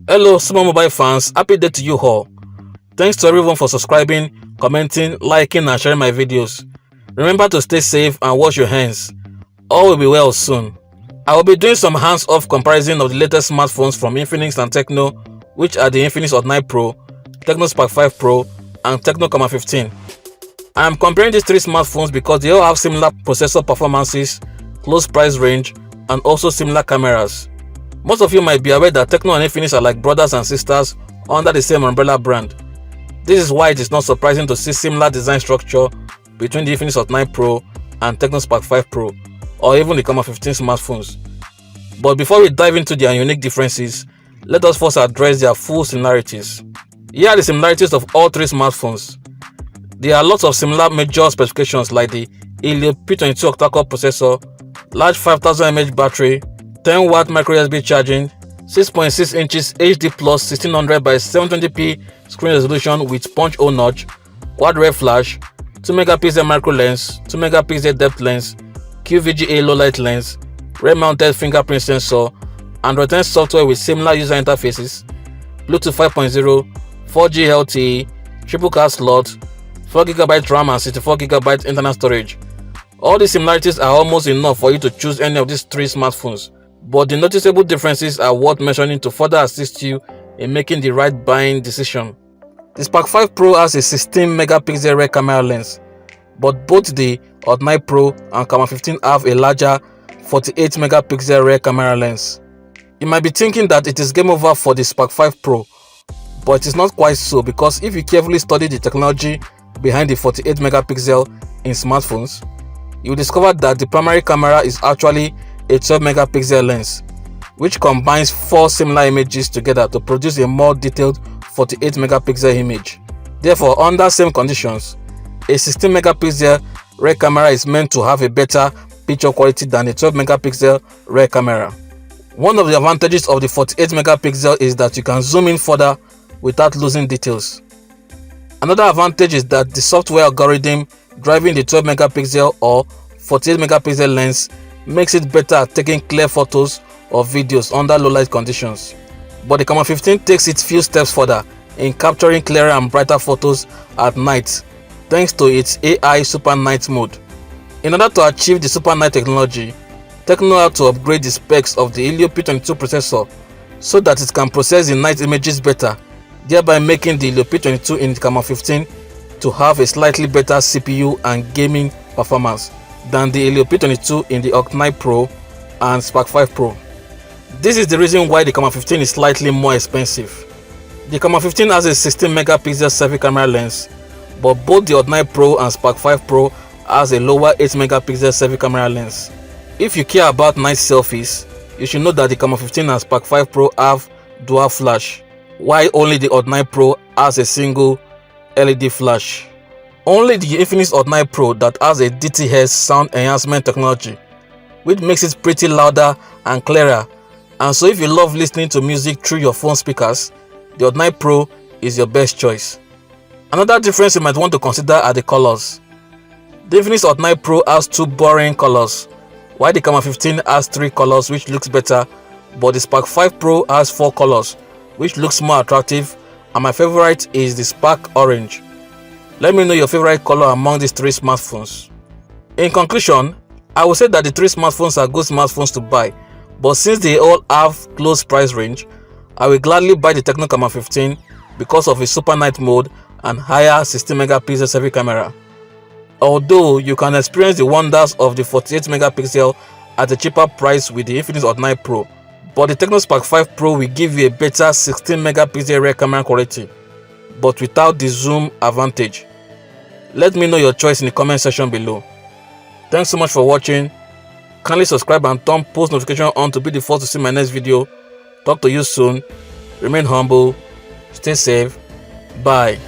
Hello, small mobile fans. Happy day to you all. Thanks to everyone for subscribing, commenting, liking, and sharing my videos. Remember to stay safe and wash your hands. All will be well soon. I will be doing some hands-off comparison of the latest smartphones from Infinix and Tecno, which are the Infinix Hot 9 Pro, Tecno Spark 5 Pro, and Tecno Camon 15. I am comparing these three smartphones because they all have similar processor performances, close price range, and also similar cameras. Most of you might be aware that Tecno and Infinix are like brothers and sisters under the same umbrella brand. This is why it is not surprising to see similar design structure between the Infinix Hot 9 Pro and Tecno Spark 5 Pro, or even the Camon 15 smartphones. But before we dive into their unique differences, let us first address their full similarities. Here are the similarities of all three smartphones. There are lots of similar major specifications like the Helio P22 octa-core processor, large 5000 mAh battery, 10W micro USB charging, 6.6 inches HD plus 1600 by 720p screen resolution with punch hole notch, quad rear flash, 2 megapixel macro lens, 2 megapixel depth lens, QVGA low light lens, rear mounted fingerprint sensor, Android 10 software with similar user interfaces, Bluetooth 5.0, 4G LTE, triple card slot, 4GB RAM and 64GB internal storage. All these similarities are almost enough for you to choose any of these three smartphones, but the noticeable differences are worth mentioning to further assist you in making the right buying decision. The Spark 5 Pro has a 16 megapixel rear camera lens, but both the Hot 9 Pro and Camon 15 have a larger 48 megapixel rear camera lens. You might be thinking that it is game over for the Spark 5 Pro, but it is not quite so, because if you carefully study the technology behind the 48 megapixel in smartphones, you will discover that the primary camera is actually a 12 megapixel lens, which combines four similar images together to produce a more detailed 48 megapixel image. Therefore, under same conditions, a 16 megapixel rear camera is meant to have a better picture quality than a 12 megapixel rear camera. One of the advantages of the 48 megapixel is that you can zoom in further without losing details. Another advantage is that the software algorithm driving the 12 megapixel or 48 megapixel lens makes it better at taking clear photos or videos under low light conditions. But the Camon 15 takes it few steps further in capturing clearer and brighter photos at night thanks to its AI Super Night mode. In order to achieve the Super Night technology, Tecno had to upgrade the specs of the Helio P22 processor so that it can process the night images better, thereby making the Helio P22 in the Camon 15 to have a slightly better CPU and gaming performance than the Helio P22 in the Hot 9 Pro and Spark 5 Pro. This is the reason why the Camon 15 is slightly more expensive. The Camon 15 has a 16 megapixel selfie camera lens, but both the Hot 9 Pro and Spark 5 Pro has a lower 8 megapixel selfie camera lens. If you care about night selfies, you should know that the Camon 15 and Spark 5 Pro have dual flash, while only the Hot 9 Pro has a single LED flash. Only the Infinix Hot 9 Pro that has a DTS sound enhancement technology, which makes it pretty louder and clearer, and so if you love listening to music through your phone speakers, the Hot 9 Pro is your best choice. Another difference you might want to consider are the colors. The Infinix Hot 9 Pro has two boring colors, while the Camon 15 has three colors which looks better, but the Spark 5 Pro has four colors which looks more attractive, and my favorite is the Spark Orange. Let me know your favorite color among these three smartphones. In conclusion, I will say that the three smartphones are good smartphones to buy, but since they all have close price range, I will gladly buy the Tecno Camon 15 because of its Super Night mode and higher 16 megapixel selfie camera. Although you can experience the wonders of the 48 megapixel at a cheaper price with the Infinix Hot 9 Pro, but the Tecno Spark 5 Pro will give you a better 16 megapixel rear camera quality, but without the zoom advantage. Let me know your choice in the comment section below. Thanks so much for watching. Kindly subscribe and turn post notification on to be the first to see my next video. Talk to you soon. Remain humble. Stay safe. Bye.